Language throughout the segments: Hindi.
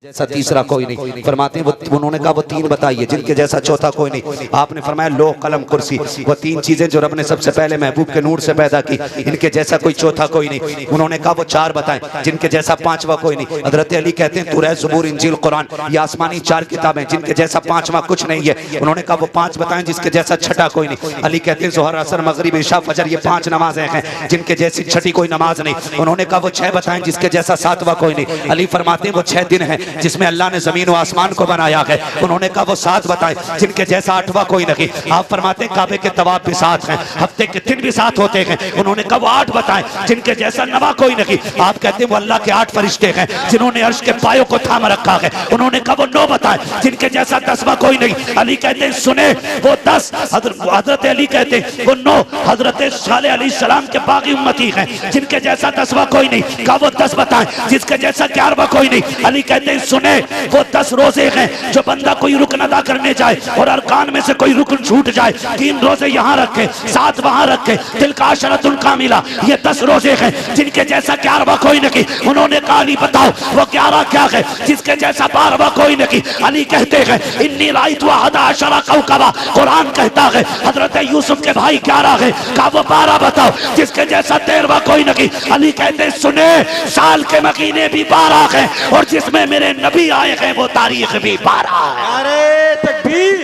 जैसा तीसरा कोई नहीं। फरमाते हैं वो उन्होंने कहा वो तीन बताइए जिनके जैसा चौथा कोई नहीं। आपने फरमाया लोह कलम कुर्सी, वो तीन चीजें जो रब ने सबसे पहले महबूब के नूर से पैदा की, इनके जैसा कोई चौथा कोई नहीं। उन्होंने कहा वो चार बताएं जिनके जैसा पांचवा कोई नहीं। हजरत अली कहते हैं तौरात, ज़बूर, इंजील, कुरान, ये आसमानी चार किताबें जिनके जैसा पांचवा कुछ नहीं है। उन्होंने कहा वो पांच बताएं जिसके जैसा छठा कोई नहीं। अली कहते हैं ज़ोहर, असर, मगरिब, इशा, फजर, ये पांच नमाजें हैं जिनके जैसी छठी कोई नमाज नहीं। उन्होंने कहा वो छह बताएं जिसके जैसा सातवां कोई नहीं। अली फरमाते हैं वो 6 दिन है जिसमें अल्लाह ने जमीन और आसमान को बनाया है। उन्होंने कहा वो 7 बताएं जिनके जैसा आठवां कोई नहीं। आप फरमाते हैं काबे के तवाफ भी 7 हैं, हफ्ते के दिन भी 7 होते हैं। उन्होंने कहा वो 8 बताएं जिनके जैसा 9वां कोई नहीं। आप कहते हैं वो अल्लाह के 8 फरिश्ते हैं जिन्होंने अर्श के पायों को थाम रखा है। उन्होंने कहा वो 9 बताएं जिनके जैसा 10वां कोई नहीं। अली कहते हैं सुने वो 10, हजरत अली कहते हैं वो 9 हजरत साले अली सलाम के बागी उम्मती हैं जिनके जैसा 10वां कोई नहीं। कहा वो 10 बताएं जिसके जैसा 11वां कोई नहीं। अली कहते हैं सुने वो 10 रोजे हैं जो बंदा कोई रुकन अदा करने जाए और अरकान में से कोई रुकन छूट जाए, 3 रोजे यहाँ रखे, 7 वहां रखे, दिल का अशरतुल कामिला, ये 10 रोजे हैं जिनके जैसा 11वां कोई नहीं। उन्होंने कहा अली बताओ वो 11 क्या है जिसके जैसा 12वां कोई नहीं। अली कहते हैं इन्नी राइतु अहदा अशरा कौकबा, कुरान कहता है हजरत यूसुफ के भाई 11 है। कहा वो 12 बताओ जिसके जैसा 13वां कोई नहीं। अली कहते हैं सुने साल के महीने भी 12 हैं और जिसमें मेरे नबी आए हैं वो तारीख भी 12 है। नारे तकबीर,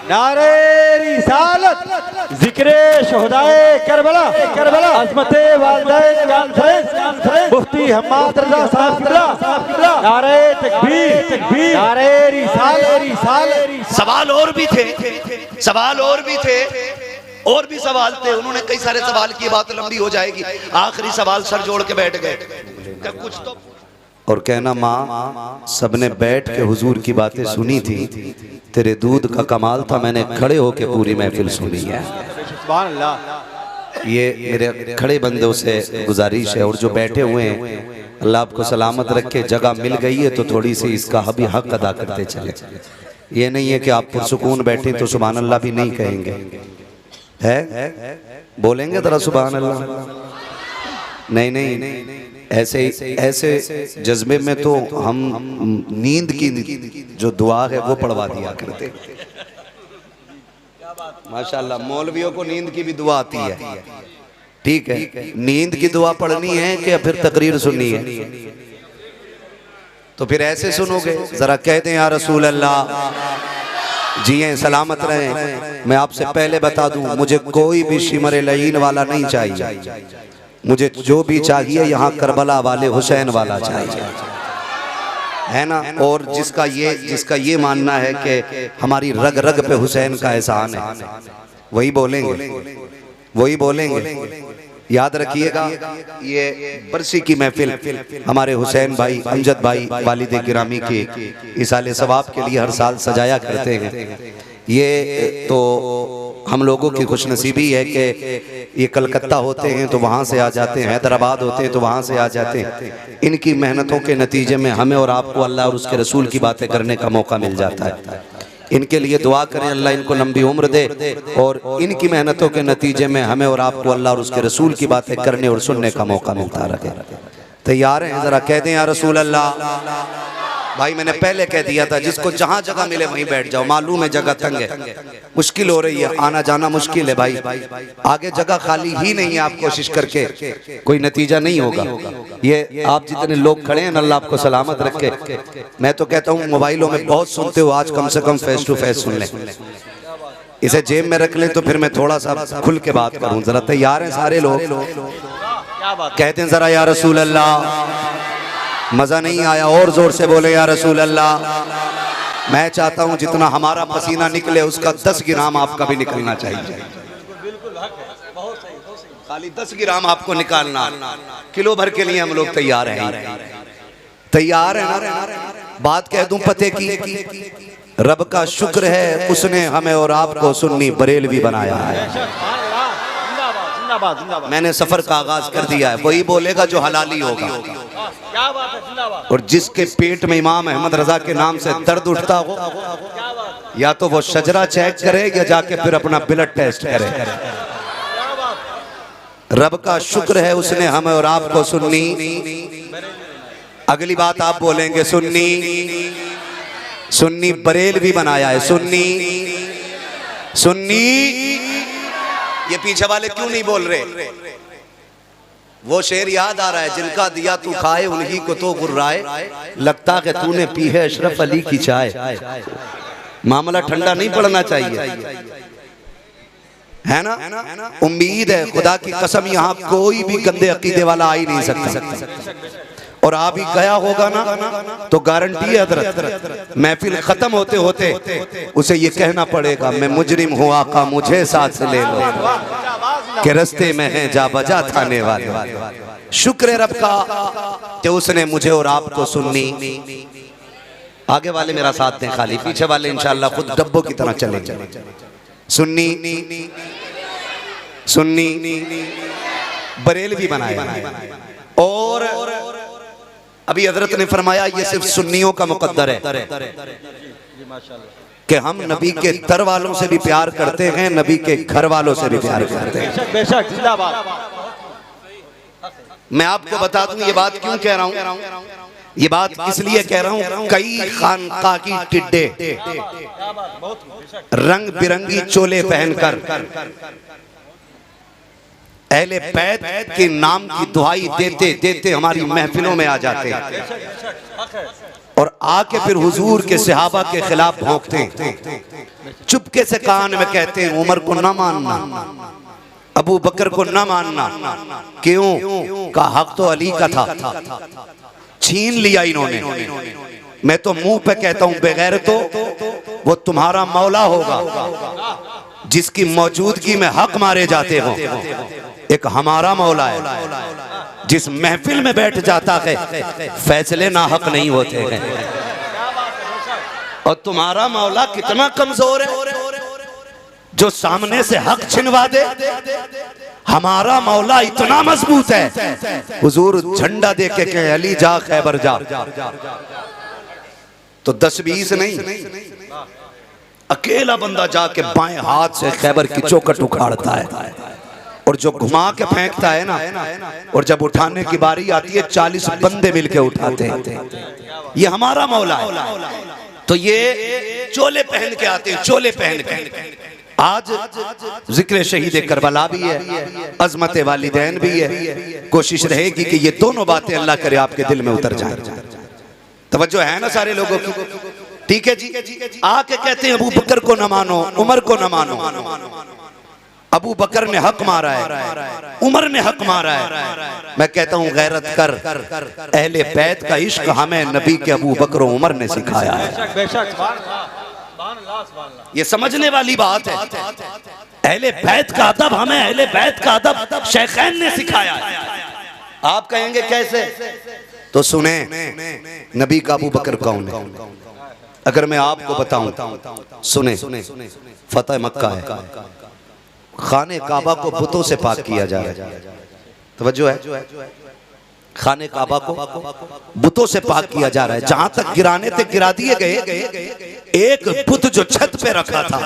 नारे रिसालत, जिक्रे शोहदाए करबला, करबला, अज़मते वालिदैन कॉन्फ्रेंस, मुफ्ती हम्माद रज़ा साहब किबला, नारे तकबीर, तकबीर, नारे रिसालत, रिसालत। सवाल और भी थे, सवाल और भी थे, और भी सवाल थे। उन्होंने कई सारे सवाल की, बात लंबी हो जाएगी। आखिरी सवाल सर जोड़ के बैठ गए कुछ तो और कहना माँ सबने बैठ के हुजूर की बातें सुनी थी, तेरे दूध का कमाल था, मैंने खड़े होके पूरी महफिल सुनी है। सुभान अल्लाह। ये मेरे खड़े बंदों से गुजारिश है और जो बैठे हुए हैं अल्लाह आपको सलामत रखे। जगह मिल गई है तो थोड़ी सी इसका भी हक अदा करते चले। ये नहीं है कि आप पुरसुकून बैठे तो सुभान अल्लाह भी नहीं कहेंगे, है बोलेंगे जरा सुभान अल्लाह? नहीं नहीं, ऐसे जज्बे में तो हम नींद की जो दुआ है वो पढ़वा दिया करते। माशाल्लाह मौलवियों को नींद की भी दुआ आती है। ठीक है, नींद की दुआ पढ़नी है कि फिर तकरीर सुननी है? तो फिर ऐसे सुनोगे, जरा कहते हैं या रसूल अल्लाह जिए सलामत रहें। मैं आपसे पहले बता दूं मुझे कोई भी शिमर लईन वाला नहीं चाहिए, मुझे जो भी चाहिए यहाँ करबला वाले हुसैन वाला चाहिए, है ना। और जिसका ये मानना है कि हमारी रग रग पे हुसैन का एहसान है, वही बोलेंगे, वही बोलेंगे। याद रखिएगा ये बरसी की महफिल हमारे हुसैन भाई, अमजद भाई वालिद गिरामी के इसाले सवाब के लिए हर साल सजाया करते हैं। ये तो हम लोगों की खुशनसीबी है कि ये कलकत्ता होते हैं तो वहाँ से आ जाते हैं, हैदराबाद होते हैं तो वहाँ से आ जाते हैं। इनकी मेहनतों के नतीजे में हमें और आपको अल्लाह और उसके रसूल की बातें करने का मौका मिल जाता है। इनके लिए दुआ करें अल्लाह इनको लंबी उम्र दे और इनकी मेहनतों के नतीजे में हमें और आपको अल्लाह और उसके रसूल की बातें करने और सुनने का मौका मिलता रहे। तैयार हैं? जरा कह दें या रसूल अल्लाह। भाई मैंने पहले कह दिया था जिसको जहाँ जगह मिले वहीं बैठ जाओ। मालूम है जगह तंग है, मुश्किल हो रही है, आना जाना मुश्किल है भाई। आगे जगह खाली ही नहीं है, आप कोशिश करके कोई नतीजा नहीं होगा। ये आप जितने लोग खड़े हैं अल्लाह आपको सलामत रखे। मैं तो कहता हूँ मोबाइलों में बहुत सुनते हो, आज कम से कम फेस टू फेस सुन लें, इसे जेब में रख लें तो फिर मैं थोड़ा सा खुल के बात करूँ। जरा तैयार हैं सारे लोग? कहते हैं जरा या रसूल अल्लाह। मजा नहीं आया? और जोर से बोले या रसूल अल्लाह। मैं चाहता हूं जितना हमारा पसीना निकले उसका 10 ग्राम आपका भी निकलना चाहिए। खाली 10 ग्राम आपको निकालना, किलो भर के लिए हम लोग तैयार हैं। तैयार है ना? बात कह दूं पते की, रब का शुक्र है उसने हमें और आपको सुन्नी बरेलवी बनाया है। मैंने सफर का आगाज कर दिया है, वही बोलेगा जो हलाली होगा। क्या बात है, जिंदाबाद। और जिसके पेट में इमाम अहमद रजा के नाम से दर्द उठता हो, या तो वो शजरा चेक करे या जाके फिर अपना ब्लड टेस्ट करे। रब का शुक्र है उसने हमें और आपको सुन्नी अगली बात आप बोलेंगे सुन्नी, सुन्नी बरेलवी बनाया है, सुन्नी सुन्नी। ये पीछे वाले क्यों नहीं बोल रहे? वो शेर याद आ रहा है, जिनका दिया तू खाए उन्हीं को तो गुर्राए, लगता कि तूने पी है अशरफ अली की चाय। मामला ठंडा नहीं पड़ना चाहिए, है ना? उम्मीद है खुदा की कसम यहाँ कोई भी गंदे अकीदे वाला आ ही नहीं सकता, और आ भी गया होगा ना तो गारंटी है हजरत महफिल खत्म होते होते उसे ये कहना पड़ेगा, मैं मुजरिम हूँ आका मुझे साथ ले लो, के रस्ते में है जा बजा थाने वाले। शुक्र रब का कि उसने मुझे और आपको सुन्नी। आगे वाले मेरा साथ दें, खाली पीछे वाले इंशाल्लाह खुद डब्बों की तरह चले। सुन्नी सुन्नी बरेलवी बनाया, और अभी हजरत ने फरमाया ये सिर्फ सुन्नियों का मुकद्दर है कि हम नबी के दर वालों से भी प्यार करते हैं, नबी के घर वालों से भी प्यार करते हैं। बेशक जिंदाबाद। मैं आपको बता दूं ये बात क्यों कह रहा हूं, ये बात इसलिए कह रहा हूं, कई खानका की टिड्डे रंग बिरंगी चोले पहनकर अहले बैत के नाम की दुहाई देते देते हमारी महफिलों में आ जाते और आके फिर हुजूर के सहाबा के खिलाफ भौंकते हैं, चुपके से कान में कहते हैं उमर को ना मानना, अबू बकर को ना मानना। क्यों? का हक तो अली का था, छीन लिया इन्होंने। मैं तो मुंह पे कहता हूं बगैर तो वो तुम्हारा मौला होगा जिसकी मौजूदगी में हक मारे जाते हो। एक हमारा मौला है जिस महफिल में बैठ जाता है फैसले ना हक नहीं होते हैं। और तुम्हारा मौला कितना कमजोर है जो सामने से हक छिनवा दे। हमारा मौला इतना मजबूत है, हुजूर झंडा दे के कहे अली जा खैबर जा, तो 10-20 नहीं, अकेला बंदा जाके बाएं हाथ से खैबर की चौखट उखाड़ता है और जो घुमा के फेंकता है ना, और जब उठाने की बारी आती है 40 बंदे मिलके उठाते हैं। ये हमारा मौला है। तो ये चोले पहन के आते हैं, चोले पहन के। आज जिक्र शहीद करबला भी है, अजमत वालिदैन भी है। कोशिश रहेगी कि ये दोनों बातें अल्लाह करे आपके दिल में उतर जाए। तवज्जो है ना सारे लोगों की? ठीक है जी। आके कहते हैं अबू बकर को न मानो, उमर को न मानो। अबू बकर ने हक मारा है, उमर ने हक मारा है। मैं कहता हूं गैरत कर, अहले बैत का इश्क हमें नबी के अबू बकर और उमर ने सिखाया है। ये समझने वाली बात है। अहले बैत का अदब हमें, अहले बैत का अदब शेखैन ने सिखाया है। आप कहेंगे कैसे? तो सुने नबी का अबू बकर कौन है? अगर मैं आपको बताऊं, सुने, फतेह मक्का है, खाने काबा को बुतों से पाक किया जा रहा है। तवज्जो है, खाने काबा को बुतों से पाक किया जा रहा है। जहां तक गिराने थे गिरा दिए गए, एक बुत जो छत पे रखा था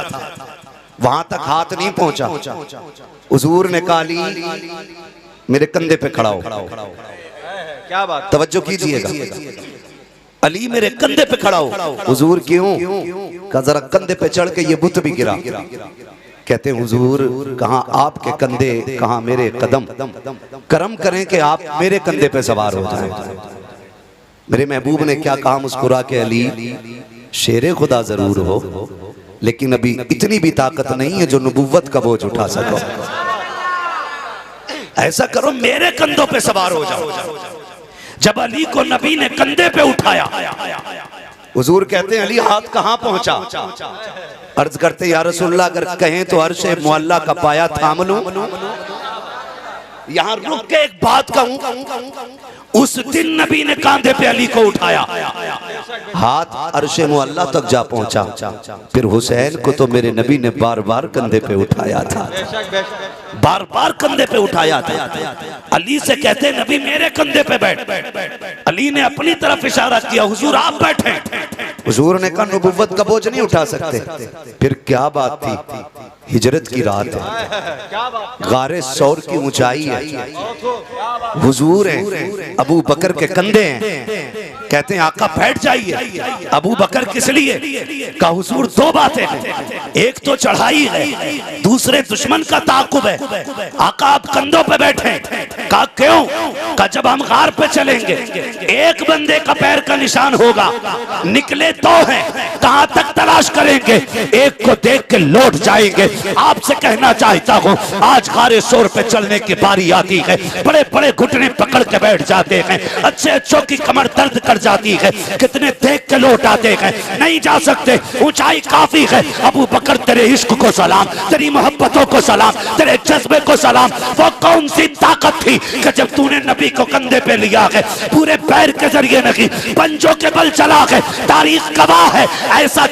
वहां तक हाथ नहीं पहुंचा। हुजूर ने कहा अली मेरे कंधे पे खड़ा हो। क्या बात? तवज्जो कीजिएगा, अली मेरे कंधे पे खड़ा हो। हुजूर क्यों? का जरा कंधे पे चढ़ के ये बुत भी गिरा। कहते हैं हुजूर कहाँ आपके कंधे, कहाँ मेरे कदम, करम करें कि आप मेरे कंधे पे सवार हो जाएं। मेरे महबूब ने क्या कहा मुस्कुरा के, अली शेरे खुदा जरूर हो लेकिन अभी इतनी भी ताकत नहीं है जो नबुव्वत का बोझ उठा सको। ऐसा करो मेरे कंधों पे सवार हो जाओ। जब अली को नबी ने कंधे पे उठाया, हुजूर कहते हैं अली हाथ कहां पहुंचा? अर्ज करते या रसूलल्लाह अगर कहें तो अर्श मुअल्ला का पाया थाम लूं। यहां रुक के एक बात कहूं, उस दिन नबी ने कंधे पे अली को उठाया, हाथ अर्श मुअल्ला तक जा पहुंचा। फिर हुसैन को तो मेरे नबी ने बार बार कंधे पे उठाया था, बार बार कंधे पे उठाया था। अली से कहते नबी मेरे कंधे पे बैठ। अली ने अपनी तरफ इशारा किया, हुजूर आप बैठे। हुजूर ने कहा नबुव्वत का बोझ नहीं उठा सकते। फिर क्या बात थी, हिजरत की रात है, क्या बात, गारे सौर की ऊंचाई है, हुजूर हैं, अबू बकर के कंधे हैं। कहते हैं आका बैठ जाइए। अबू बकर किस लिए? कहा हुजूर दो बातें हैं, एक तो चढ़ाई है, दूसरे दुश्मन का ताकुब है। आका आप कंधों पे बैठे। कहा क्यों? कहा जब हम गार पे चलेंगे एक बंदे का पैर का निशान होगा, निकले दो हैं, कहां तक तलाश करेंगे? एक को देख के लौट जाएंगे। आपसे कहना चाहता हूं आज गारे शोर पे चलने की बारी आती है, बड़े बड़े घुटने पकड़ के बैठ जाते हैं, अच्छे अच्छों की कमर दर्द कर जाती है, कितने देख के लौट आते हैं, नहीं जा सकते, ऊंचाई काफी है। अबू बकर तेरे इश्क को सलाम, तेरी मोहब्बतों को सलाम, तेरे जज्बे को सलाम। वो कौन सी ताकत थी कि जब तूने नबी को कंधे पे लिया है, पूरे पैर के जरिए नहीं पंजों के बल चला है। तारीख गवाह है, ऐसा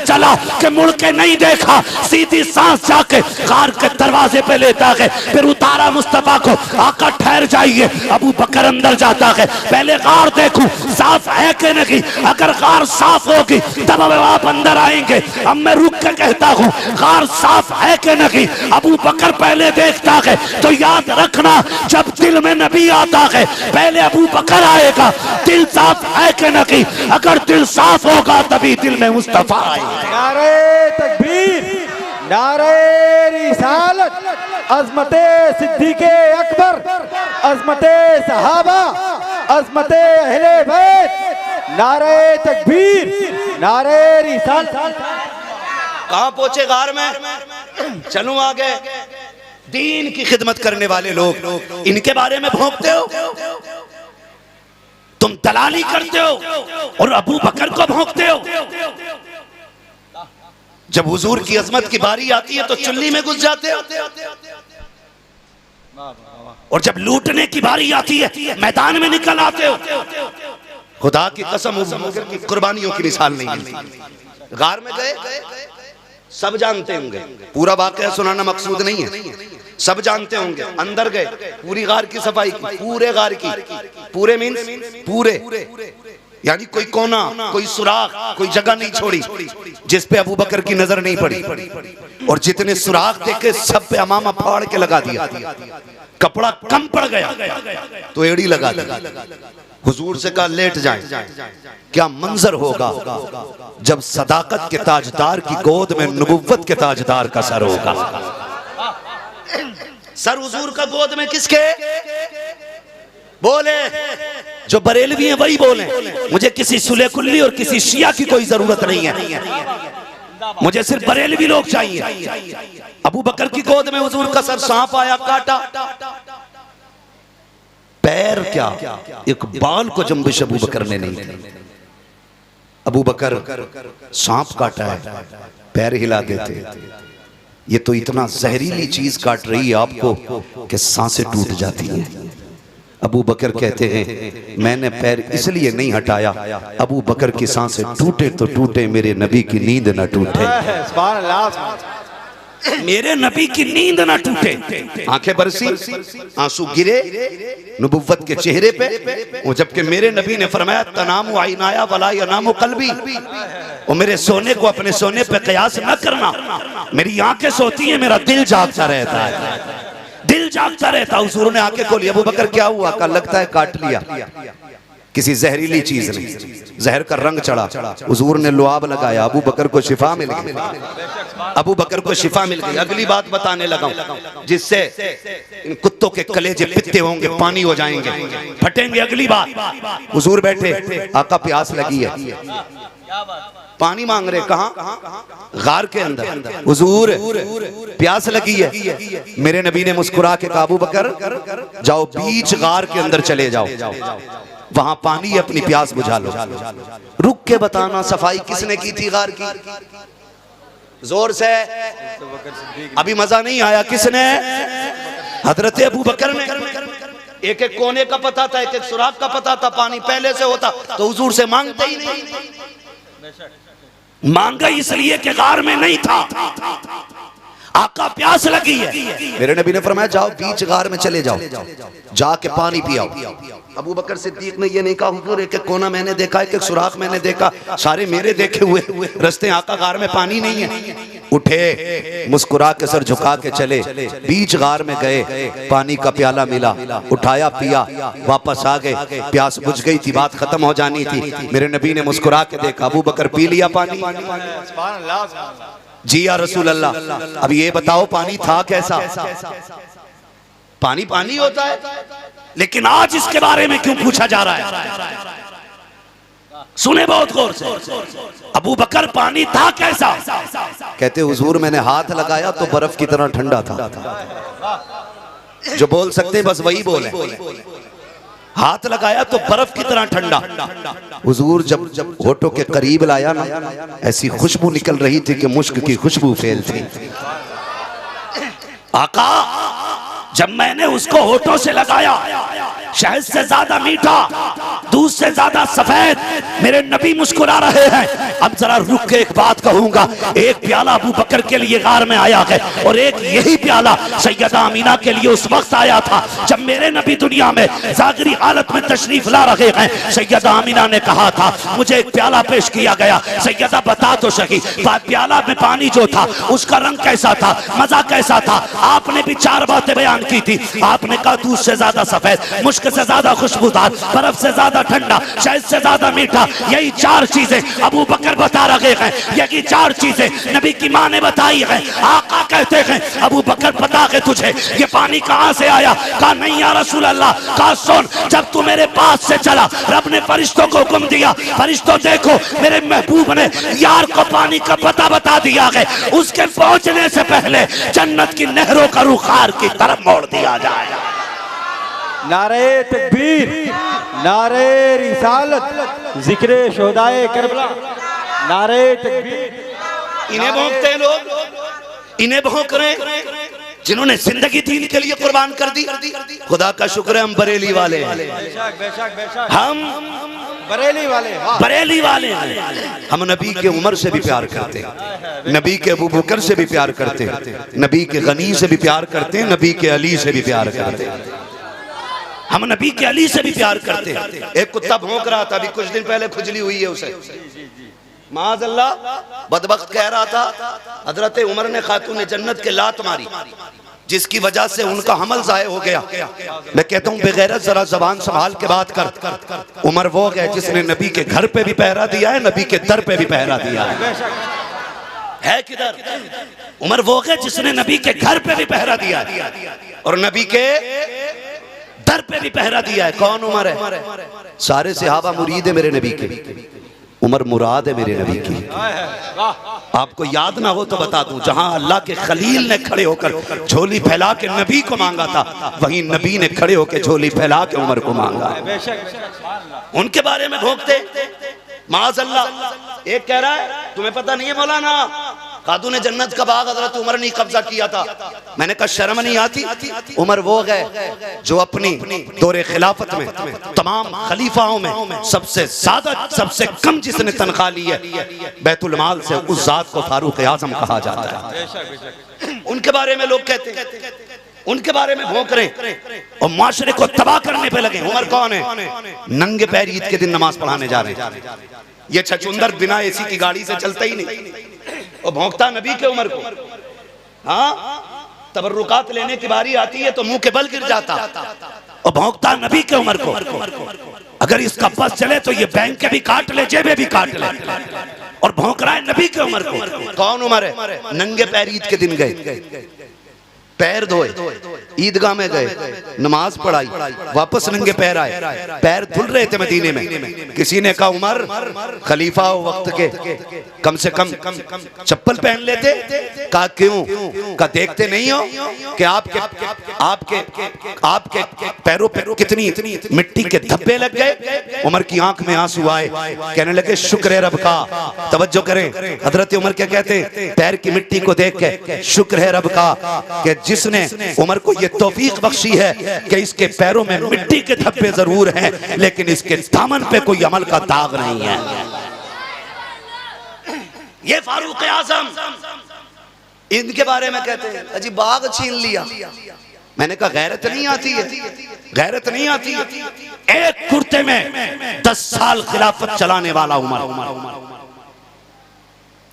चला कि मुड़ के नहीं देखा, सीधी सांस जाके गार के दरवाजे पे लेता है, फिर उतारा मुस्तफा को। आका ठहर जाइए। अबू बकर अंदर जाता है, पहले गार देखूं साफ है कि नहीं, अगर गार साफ होगी तब अब आप अंदर आएंगे। अब मैं रुक के कहता हूं गार साफ है कि नहीं। अबू बकर पहले देखता है, तो याद रखना जब दिल में नबी आता है पहले अबू बकर आएगा। दिल साफ है कि नहीं? अगर दिल साफ होगा तभी दिल में मुस्तफा आएगा। नारे तकबीर, नारे रिसालत, अज़मते सिद्दीक़े अकबर, अज़मते सहाबा, अज़मते अहले बैत, नारे तकबीर, नारे रिसालत। कहां पहुंचे गार में? चलूं आगे। दीन की खिदमत करने वाले लोग इनके बारे में भौंकते हो, तुम दलाली करते हो और अबू बकर को भौंकते हो। जब हुजूर की अजमत की बारी आती है तो चुल्ली में घुस जाते हो, और जब लूटने की बारी आती है मैदान में निकल आते हो। खुदा की कसम अबू बकर की कुर्बानियों की मिसाल नहीं मिलती। गार में गए, सब जानते होंगे, पूरा वाकया सुनाना मकसूद नहीं है, सब जानते होंगे। अंदर गए, पूरी गार की सफाई की, पूरे गार की, पूरे मीन्स पूरे, यानी कोई कोना, कोई सुराख, कोई जगह नहीं छोड़ी जिस पे अबू बकर की नजर नहीं पड़ी। और जितने सुराख देखे सब पे अमामा फाड़ के लगा दिया। कपड़ा कम पड़ गया तो एड़ी लगा दी। हुजूर से कहा लेट जाएं। क्या मंजर होगा जब सदाकत के ताजदार की गोद में नबुव्वत के ताजदार का सर होगा। सर हुजूर का गोद में किसके? बोले जो बरेलवी हैं वही बोले। मुझे किसी सुले कुल्ली और किसी शिया की कोई जरूरत नहीं है, मुझे सिर्फ बरेलवी लोग चाहिए। अबू बकर की गोद में हुजूर का सर सांप आया, काटा। पैर क्या, एक बाल को जंबिश अबू बकर ने नहीं की। अबू बकर सांप काटा है, पैर हिला देते। ये तो इतना जहरीली चीज काट रही है आपको कि सांसें टूट जाती हैं। अबू बकर कहते हैं मैंने पैर इसलिए नहीं हटाया, अबू बकर की सांसें टूटे तो टूटे, मेरे नबी की नींद न टूटे। मेरे नबी की नींद ना टूटे। आंखें बरसी, आंसू गिरे नबुव्वत के चेहरे पे। वो जबकि मेरे नबी ने फरमाया तनामु आइनाया वला यनामु कल्बी, और मेरे सोने को अपने सोने पे कयास न करना। मेरी आंखें सोती हैं, मेरा दिल जागता रहता है, दिल जागता रहता। हुजूर ने आंखें खोली। अबू बकर क्या हुआ? का लगता है काट लिया किसी जहरीली चीज ने, जहर का रंग चढ़ा। हुजूर ने लुआब लगाया, अबू बकर को शिफा मिल गई। अबू बकर को शिफा मिल गई। अगली बात बताने लगा जिससे इन कुत्तों के कलेजे पित्ते होंगे, पानी हो जाएंगे, फटेंगे। अगली बात, हुजूर बैठे, आका प्यास लगी है, पानी मांग रहे। कहां? गार के अंदर। हुजूर प्यास लगी है। मेरे नबी ने मुस्कुरा के कहा अबू बकर जाओ बीच गार के अंदर चले जाओ, वहां पानी अपनी प्यास बुझा लो। रुक के बताना सफाई किसने की थी गार की? जोर से, अभी मजा नहीं आया। किसने? हजरत अबू बकर ने। एक एक कोने का पता था, एक एक सुराख का पता था। पानी पहले से होता तो हुजूर से मांगते ही नहीं। मांगा इसलिए कि गार में नहीं था। आका प्यास लगी है, मेरे नबी ने फरमाया जाओ बीच गार में चले जाओ, जाके पानी पियाओ। अबू बकर सिद्दीक ने ये नहीं कहा हुजूर एक एक कोना मैंने देखा, एक एक सुराख मैंने देखा, सारे मेरे देखे हुए रस्ते आका गार में पानी नहीं है। उठे, मुस्कुरा के सर झुका के चले, बीच गार में गए, पानी का प्याला मिला, उठाया पिया, वापस आ गए। प्यास बुझ गई थी, बात खत्म हो जानी थी। मेरे नबी ने मुस्कुरा के देखा, अबू बकर पी लिया पानी। जी या रसूल अल्लाह, अब ये बताओ पानी था कैसा? पानी पानी होता है, लेकिन आज इसके बारे में क्यों पूछा जा रहा है? सुने बहुत गौर से, अबू बकर पानी था कैसा? कहते हुजूर मैंने हाथ लगाया तो बर्फ की तरह ठंडा था। जो बोल सकते बस वही बोले, हाथ लगाया तो बर्फ की तरह ठंडा। हुजूर जब होठों के करीब लाया ना, ऐसी खुशबू निकल रही थी कि मुश्क की खुशबू फैल थी। आका जब मैंने उसको होठों से लगाया, शहद से ज्यादा मीठा, दूध से ज्यादा सफेद, मेरे नबी मुस्कुरा रहे हैं। अब जरा रुक के एक बात कहूंगा, एक प्याला अबू बकर के लिए गार में आया है, और एक यही प्याला सैयदा अमीना के लिए उस वक्त आया था जब मेरे नबी दुनिया में जागरी हालत में तशरीफ ला रहे हैं। सैयदा अमीना ने कहा था मुझे एक प्याला पेश किया गया, सैयदा बता तो सही प्याला में पानी जो था उसका रंग कैसा था, मजा कैसा था? आपने भी 4 बातें बयान की थी। आपने कहा दूध से ज्यादा सफेद, मुश्क से ज्यादा खुशबूदार, बर्फ से ज्यादा ठंडा, शहद से ज्यादा मीठा। यही 4 चीजें अबू बकर बता रहे हैं, यही 4 चीजें नबी की मां ने बताई है। आका कहते हैं अबू बकर बता के तुझे ये पानी कहां से आया? कहा नहीं या रसूल अल्लाह। कहा सुन, जब तू मेरे पास से चला रब ने फरिश्तों को हुक्म दिया, फरिश्तों देखो मेरे महबूब ने यार को पानी का पता बता दिया है, उसके पहुंचने से पहले जन्नत की नहरों का रुख खार की तरफ मोड़ दिया जाए। नारे तकबीर, नारे रिसालत, जिक्रे शोदाए करबला, नारे तकबीर। इन्हें भौंकते हैं लोग, इन्हें भौंक रहे जिन्होंने जिंदगी दीन के लिए कुर्बान कर दी। खुदा का शुक्र है हम बरेली वाले हैं, हम बरेली वाले, बरेली वाले हैं। हम नबी के उमर से भी प्यार करते हैं, नबी के अबू बकर से भी प्यार करते हैं, नबी के गनी से भी प्यार करते हैं, नबी के अली से भी प्यार करते हैं। हम नबी के अली से भी प्यार करते हैं। एक कुत्ता भौंक रहा था, अभी कुछ दिन पहले खुजली हुई है उसे, माज़अल्लाह बदबख्त कह रहा था हजरत उमर ने खातून जन्नत के लात मारी, जिसकी वजह से उनका हमल ज़ाय हो गया। मैं कहता हूँ बेगैरत जरा जबान संभाल के बात कर। उमर वो है जिसने नबी के घर पे भी पहरा दिया है, नबी के दर पे भी पहरा दिया है किधर? उमर वो है जिसने नबी के घर पे भी पहरा दिया है और नबी के दर पे भी पहरा दिया है। कौन उमर है? सारे सहाबा मुरीद है मेरे नबी के, उमर मुराद है मेरे नबी की। आपको याद ना हो तो बता दूं, जहां अल्लाह के खलील ने खड़े होकर झोली फैला के नबी को मांगा था, वहीं नबी ने खड़े होकर झोली फैला के उमर को मांगा। उनके बारे में भोंकते माज़अल्लाह। एक कह रहा है तुम्हें पता नहीं है मौलाना, खातून जन्नत का बाग हजरत उमर ने कब्जा किया था। मैंने कहा शर्म नहीं आती? उमर वो गए जो अपनी दौरे खिलाफत में तमाम खलीफाओं में सबसे ज्यादा, सबसे कम जिसने तनख्वाह ली है बैतुल माल से, उस जात को फारूक आजम कहा जाता है। उनके बारे में लोग कहते हैं, उनके बारे में भौंक रहे और माशरे को तबाह करने पे लगे। उमर कौन है? नंगे पैर ईद के दिन नमाज पढ़ाने जा रहे हैं। ये छछुंदर बिना एसी की गाड़ी से चलता ही नहीं और भौंकता नबी के उमर को। हाँ, तबर्रुकात लेने की बारी आती है तो मुंह के बल गिर जाता और भौंकता नबी के उमर को। अगर इसका बस चले तो ये बैंक के भी काट ले, जेबे भी काट ले, और भौंक रहा है नबी के उमर को। कौन उमर है? नंगे पैर ईद के दिन गए, पैर धोए, ईदगाह में गए, नमाज पढ़ाई, वापस नंगे पैर आए, पैर धुल रहे थे मदीने में। किसी ने कहा उमर खलीफा वक्त के कम से कम चप्पल पहन लेते। कहा क्यों? कहा देखते नहीं हो कि आपके आपके आपके पैरों पे कितनी मिट्टी के धब्बे लग गए। उमर की आंख में आंसू आए, कहने लगे शुक्र है रब का। तवज्जो करें, हजरत उमर क्या कहते? पैर की मिट्टी को देख के शुक्र है रब का कि जिसने उमर को ये तौफीक बख्शी है कि इसके पैरों में मिट्टी के धब्बे जरूर हैं लेकिन इसके दामन पे कोई अमल का दाग नहीं है। ये फारूक आजम इनके बारे में कहते हैं अजी बाग छीन लिया। मैंने कहा गैरत नहीं आती है, गैरत नहीं आती है। एक कुर्ते में 10 साल खिलाफत चलाने वाला उमर,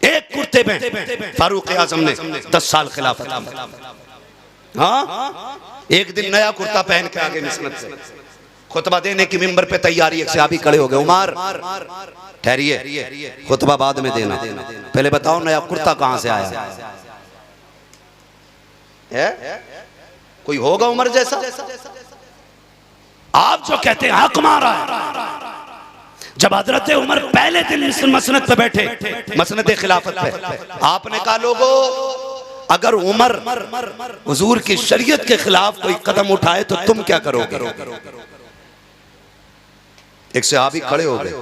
एक कुर्ते में फारूक आजम ने 10 साल खिलाफत। हाँ, एक दिन नया कुर्ता पहन के आगे मिसनत से खुतबा देने की मिंबर पे तैयारी, एक सहाबी खड़े हो गए, उमर ठहरिए, खुतबा बाद में देना, पहले बताओ नया कुर्ता कहां से आया है? कोई होगा उमर जैसा? आप जो कहते हैं हक मारा है, जब हजरत उमर पहले दिन मसनद पे बैठे, मसनद खिलाफत पे, आपने कहा लोगों अगर उमर हुजूर की शरीयत के खिलाफ कोई कदम उठाए तो तुम क्या करोगे? एक सहाबी खड़े हो गए,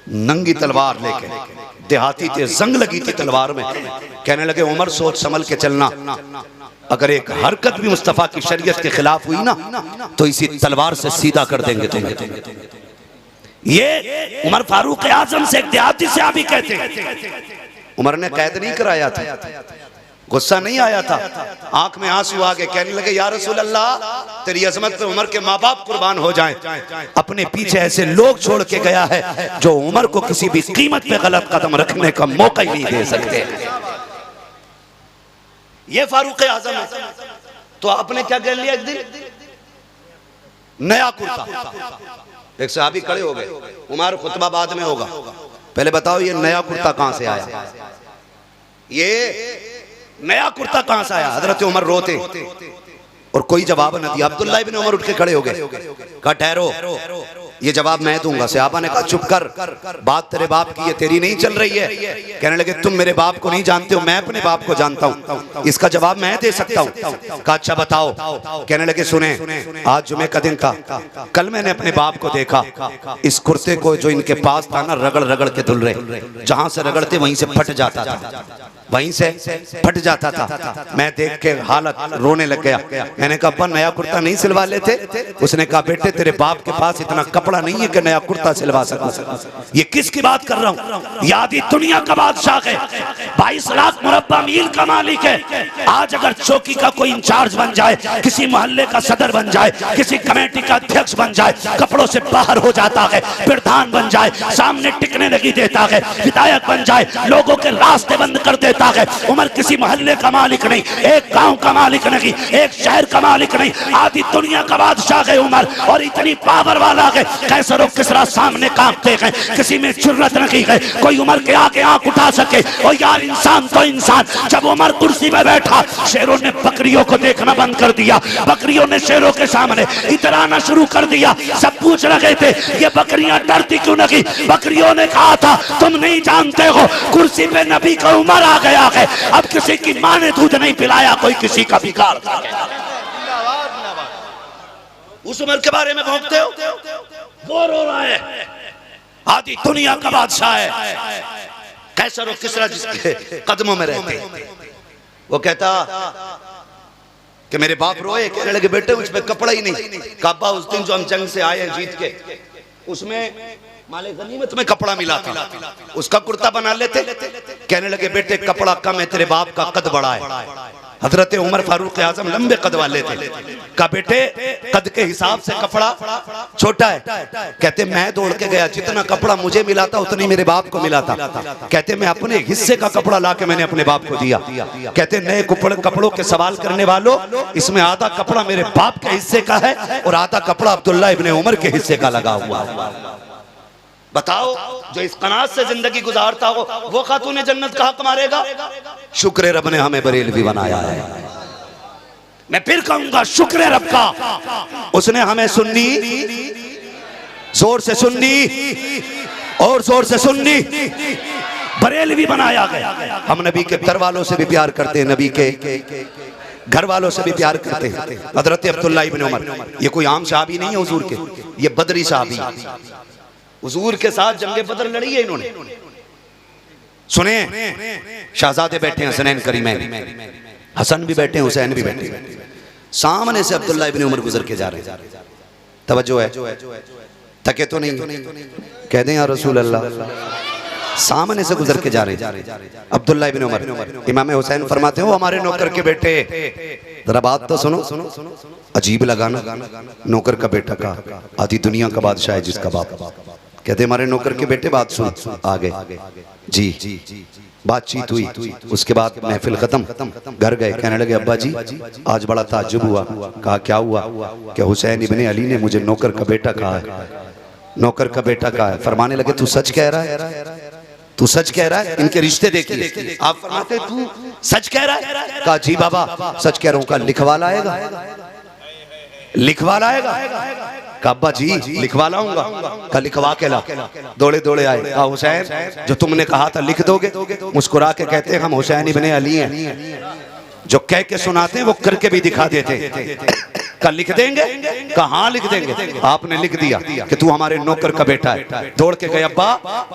नंगी तलवार लेके, देहाती थे, जंग लगी थी तलवार में, कहने लगे उमर सोच संभल के चलना, अगर एक हरकत भी मुस्तफा की शरीयत के खिलाफ हुई ना तो इसी तलवार से सीधा कर देंगे तुम्हें। ये उमर फारूक आजम से एक देहाती सहाबी कहते हैं। उमर ने कैद नहीं कराया था, गुस्सा नहीं आया था, आंख में आंसू आ गए, कहने लगे या रसूल अल्लाह तेरी अजमत पे उमर के माँ बाप कुर्बान हो जाएं, अपने पीछे ऐसे लोग छोड़ के गया है जो उमर को किसी भी कीमत पे गलत कदम रखने का मौका ही नहीं दे सकते। ये फारूक आजम है। तो आपने क्या कह लिया? एक दिन नया कुर्ता, एक सहाबी खड़े हो गए, उमर खुतबा बाद में होगा, पहले बताओ ये नया कुर्ता कहां से आया? ये नया कुर्ता कहां से आया? हजरत उमर रोते और कोई जवाब न दिया। अब्दुल्ला इब्न उमर उठ के खड़े हो गए, कहा ठहरो, ये जवाब मैं दूंगा। सहाबा ने कहा चुप कर, बात तेरे बाप की है, तेरी नहीं चल रही है। कहने लगे तुम मेरे बाप को नहीं जानते हो, मैं अपने बाप को जानता हूं, इसका जवाब मैं दे सकता हूं। कहा अच्छा बताओ। कहने लगे सुने, आज जुमे का दिन था, कल मैंने अपने बाप को देखा, इस कुर्ते को जो इनके पास था ना रगड़ रगड़ के धुल रहे, जहां से रगड़ते वहीं से फट जाता था, वहीं से फट जाता था। मैं देख के हालत रोने लग गया। मैंने कहा अब्बा नया कुर्ता नहीं सिलवा लेते? उसने कहा बेटे तेरे बाप के पास इतना कपड़ा नहीं है कि नया कुर्ता सिलवा सका। ये किसकी बात कर रहा हूँ? यादी दुनिया का बादशाह है, 22 लाख मुरब्बा मील का मालिक है। आज अगर चौकी का कोई इंचार्ज बन जाए, किसी मोहल्ले का सदर बन जाए, किसी कमेटी का अध्यक्ष बन जाए, कपड़ों से बाहर हो जाता है, प्रधान बन जाए, सामने टिकने नहीं देता है, विधायक बन जाए, लोगों के रास्ते बंद कर देता है। उमर किसी मोहल्ले का मालिक नहीं, एक गांव का मालिक नहीं, एक शहर का मालिक नहीं, आधी दुनिया का बादशाह है उमर। और इतनी पावर वाला है, कैसर और किसरा सामने कांपते हैं, किसी में जुर्रत नहीं है कोई उमर के आगे आंख उठा सके। और यार इंसान तो इंसान, जब उमर कुर्सी में बैठा, शेरों ने बकरियों को देखना बंद कर दिया, बकरियों ने शेरों के सामने इतराना शुरू कर दिया। सब पूछ रहे थे ये बकरियां डरती क्यों नहीं? बकरियों ने कहा था तुम नहीं जानते हो, कुर्सी पे नबी का उमर आ गया है, अब किसी की मां ने दूध नहीं पिलाया, कोई किसी का बिगाड़ कर गया। उस उमर के बारे में भौंकते हो, वो रो रहा है, आधी दुनिया का बादशाह है, कैसर और किसरा जिसके कदमों में रहते, वो कहता कि मेरे बाप रोए। कहने लगे बेटे मुझ पे कपड़ा ही नहीं। काबा उस दिन जो हम जंग से आए हैं जीत के, उसमें माले गनीमत में कपड़ा मिला था, उसका कुर्ता बना लेते। कहने लगे बेटे कपड़ा कम है, तेरे बाप का कद बड़ा है। हजरत उमर फारूक आजम लंबे कद वाले थे। कहा बेटे कद के हिसाब से कपड़ा छोटा है। कहते मैं दौड़ के गया, जितना कपड़ा मुझे मिला था उतनी मेरे बाप को मिला था। कहते मैं अपने हिस्से का कपड़ा ला के मैंने अपने बाप को दिया। कहते नए कपड़ों के सवाल करने वालों, इसमें आधा कपड़ा मेरे बाप के हिस्से का है और आधा कपड़ा अब्दुल्ला इब्ने उमर के हिस्से का लगा हुआ। बताओ जो इस कनात से जिंदगी गुजारता हो वो खातूने जन्नत का हक मारेगा? शुक्र रब ने हमें बरेलवी बनाया है। मैं फिर कहूंगा शुक्र रब का, उसने हमें सुन्नी, जोर से सुन्नी और जोर से सुन्नी बरेलवी बनाया गया। हम नबी के घर वालों से भी प्यार करते हैं, नबी के घर वालों से भी प्यार करते हैं। हजरत अब्दुल्ला इब्न उमर ये कोई आम सहाबी नहीं है हुजूर के, ये बदरी सहाबी, हुजूर के साथ जंगे बदर लड़ी है इन्होंने। सुने शहजादे बैठे हैं, हसनैन करीमैन, हसन भी बैठे हैं, हुसैन भी बैठे हैं। सामने से अब्दुल्ला इब्न उमर गुजर के जा रहे हैं। तवज्जो है, थके तो नहीं? कह दें या रसूल अल्लाह, सामने से गुजर के जा रहे हैं। अब्दुल्ला इब्न उमर, इमाम हुसैन फरमाते हो हमारे नौकर के बेटे, जरा बात तो सुनो। अजीब लगा ना, नौकर का बेटा का, आधी दुनिया का बादशाह है जिसका बाप। कहते हमारे नौकर के बेटे, बात सुन। आ गए जी, बातचीत हुई। उसके बाद महफिल खत्म, घर गए। कहने लगे अब्बा जी आज बड़ा ताज्जुब हुआ। कहा क्या हुआ? क्या हुसैन इब्ने अली ने मुझे नौकर का बेटा कहा है, नौकर का बेटा कहा है। फरमाने लगे तू सच कह रहा है, तू सच कह रहा है? इनके रिश्ते देखिए, आप फरमाते तू सच कह रहा है? कहा जी बाबा सच कह रहा हूं। कहा लिखवा लाएगा, लिखवा लाएगा? कहा अब्बा जी लिखवा लाऊंगा। कहा लिखवा के ला। दौड़े दौड़े आए। कहा हुसैन जो तुमने कहा था लिख दोगे? मुस्कुरा के कहते हैं हम हुसैन इब्ने अली हैं, जो कह के सुनाते हैं वो करके भी दिखा देते। का लिख देंगे? कहा हाँ लिख देंगे। आपने लिख दिया कि तू हमारे नौकर का बेटा है। दौड़ के गए अब्बा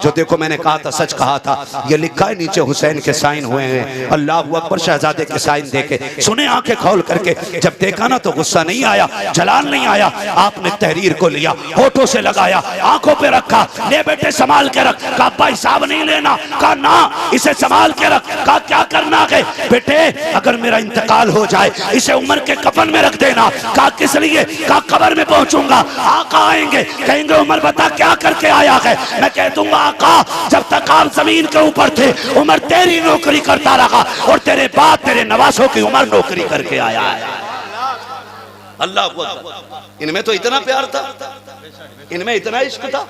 जो देखो मैंने कहा था सच कहा था, ये लिखा है नीचे हुसैन के साइन हुए हैं। अल्लाह अकबर, शहजादे के साइन देखे सुने आंखें खोल करके। जब देखा ना तो गुस्सा नहीं आया, जलाल नहीं आया। आपने तहरीर को लिया, होठों से लगाया, आंखों पे रखा, ले बेटे संभाल के रख। कहा अब्बा हिसाब नहीं लेना। कहा ना इसे संभाल के रख। कहा क्या करना है बेटे? अगर मेरा इंतकाल हो जाए इसे उमर के कफन में रख देना। कहा किस लिए? कहा कब्र में पहुंचूंगा, आका आएंगे कहेंगे उमर बता क्या करके आया है। मैं कह दूंगा आका जब तक आप जमीन के ऊपर थे उमर तेरी नौकरी करता रहा और तेरे बाद तेरे नवासों की उमर नौकरी करके आया है। अल्लाह अकबर। इनमें तो इतना प्यार था, इनमें इतना इश्क था,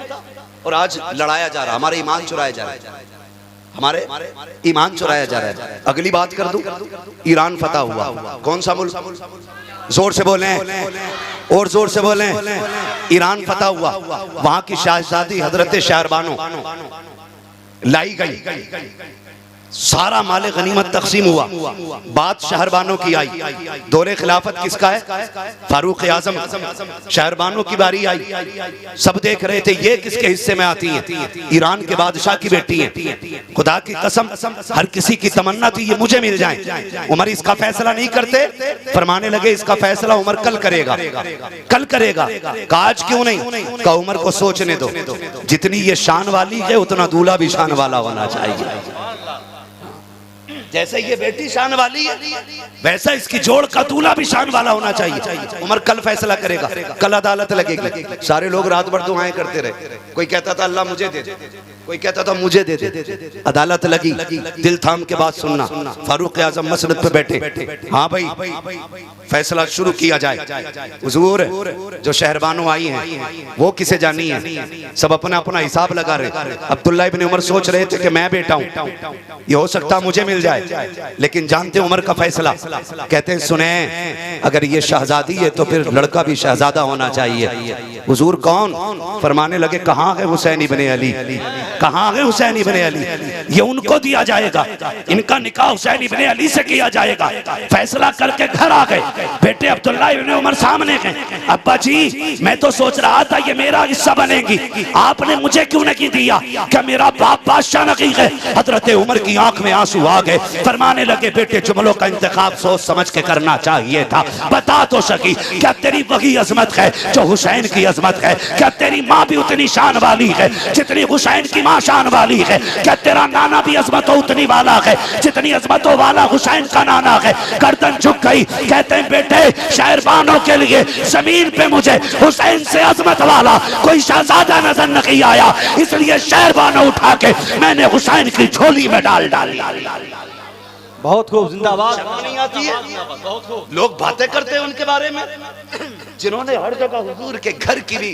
और आज लड़ाया जा रहा, हमारे ईमान चुराया जा रहा है, हमारे ईमान चुराया जा रहा है। अगली बात कर दूं, ईरान फतह हुआ। कौन सा मुल्क? जोर से बोलें और जोर से बोलें। ईरान फतह हुआ। वहां की शहजादी हजरत शहरबानो लाई गई, सारा माले गनीमत तकसीम हुआ। बात शहरबानों की आई। दौरे खिलाफत किसका है? फारूक आजम। शहरबानों की बारी आई। सब देख रहे थे ये किसके हिस्से में आती हैं? ईरान के बादशाह की बेटी हैं। खुदा की कसम हर किसी की तमन्ना थी ये मुझे मिल जाए। उमर इसका फैसला नहीं करते। फरमाने लगे इसका फैसला उमर कल करेगा, कल करेगा। कहा आज क्यों नहीं? कहा उमर को सोचने दो, जितनी ये शान वाली है उतना दूल्हा भी शान वाला होना चाहिए। जैसे ये बेटी शान वाली है वैसा इसकी जोड़ का दूल्हा भी शान वाला होना चाहिए। उमर कल फैसला करेगा, कल अदालत लगेगी। सारे लोग रात भर दुआएं करते रहे। कोई कहता था अल्लाह मुझे दे दे, कोई कहता था मुझे दे दे। अदालत लगी, दिल थाम के बात सुनना। फारूक आजम मसनद पे बैठे। हाँ भाई फैसला शुरू किया जाए। हुजूर जो शहरबानो आई हैं वो किसे जानी है? सब अपना अपना हिसाब लगा रहे। अब्दुल्ला इब्न उमर सोच रहे थे कि मैं बेटा हूं, ये हो सकता मुझे मिल जाए, लेकिन जानते उमर का फैसला। कहते हैं सुने अगर ये शहजादी है तो फिर लड़का भी शहजादा होना चाहिए। हुजूर कौन? फरमाने लगे कहाँ है हुसैन इब्ने अली, कहाँ है हुसैन इब्ने अली? ये उनको दिया जाएगा, इनका निकाह हुसैन इब्ने अली से किया जाएगा। फैसला करके घर आ गए। बेटे अब्दुल्ला इब्ने उमर सामने गए। अब्बा जी मैं तो सोच रहा था ये मेरा हिस्सा बनेगी, आपने मुझे क्यों नहीं दिया? क्या मेरा बाप बादशाह नहीं है? हजरत उमर की आंख में आंसू आ गए। फरमाने लगे बेटे जुमलों का इंतखाब सोच समझ के करना चाहिए था। बता तो सकी क्या तेरी वही अजमत है जो हुसैन की अजमत है? क्या तेरी माँ भी उतनी शान वाली है जितनी हुसैन की माँ शान वाली है? क्या तेरा नाना भी अजमतों उतनी वाला है जितनी अजमतों वाला हुसैन का नाना है? गर्दन झुक गई। कहते हैं बेटे शहरबानों के लिए जमीन पे मुझे हुसैन से अजमत वाला कोई शहजादा नजर नहीं आया, इसलिए शहरबानों उठा के मैंने हुसैन की झोली में डाल डाली। बहुत खूब, जिंदाबाद। नहीं आती है, लोग बातें करते हैं उनके बारे में जिन्होंने हर जगह हुजूर के घर की भी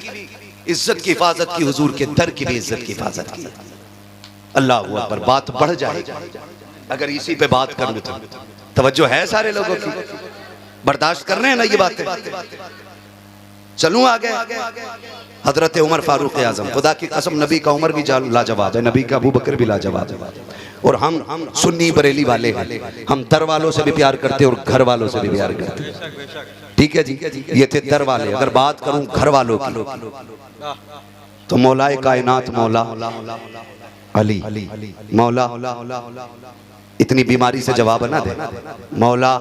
इज्जत की हिफाजत की, हुजूर के दर की भी इज्जत की हिफाजत की। अल्लाह अकबर। बात बढ़ जाएगी अगर इसी पे बात कर लूं तो। तवज्जो है सारे लोगों की? बर्दाश्त कर रहे हैं ना ये बातें? चलूं आगे। हजरत उमर फारूक आजम, खुदा की कसम नबी का उमर भी लाजवाब है, नबी का अबू बकर भी लाजवाब है। और हम सुन्नी बरेली वाले हैं, हम दर वालों से भी प्यार करते और घर वालों से भी प्यार करते। ठीक है जी, ये थे दर वाले। अगर बात करूं घर वालों की तो मौलाए कायनात मौला अली, मौला इतनी बीमारी से जवाब ना दे मौला।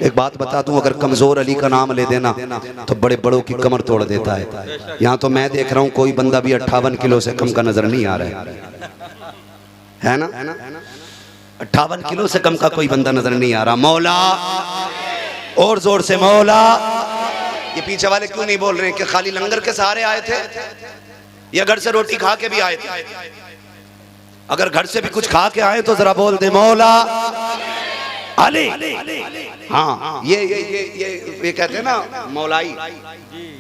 एक बात बता दूं, अगर कमजोर अली का नाम ले देना तो बड़े बड़ों की कमर तोड़ देता है। यहाँ तो मैं देख रहा हूँ कोई बंदा भी 58 किलो से कम का नजर नहीं आ रहा है। है ना? 58 किलो से कम का कोई बंदा नजर नहीं आ रहा। मौला, और जोर से मौला। ये पीछे वाले क्यों नहीं बोल रहे कि खाली लंगर के सहारे आए थे या घर से रोटी खा के भी आए थे? अगर घर से भी कुछ खा के आए तो जरा बोल दे मौला अली। हाँ, ये कहते हैं ना मौलाई।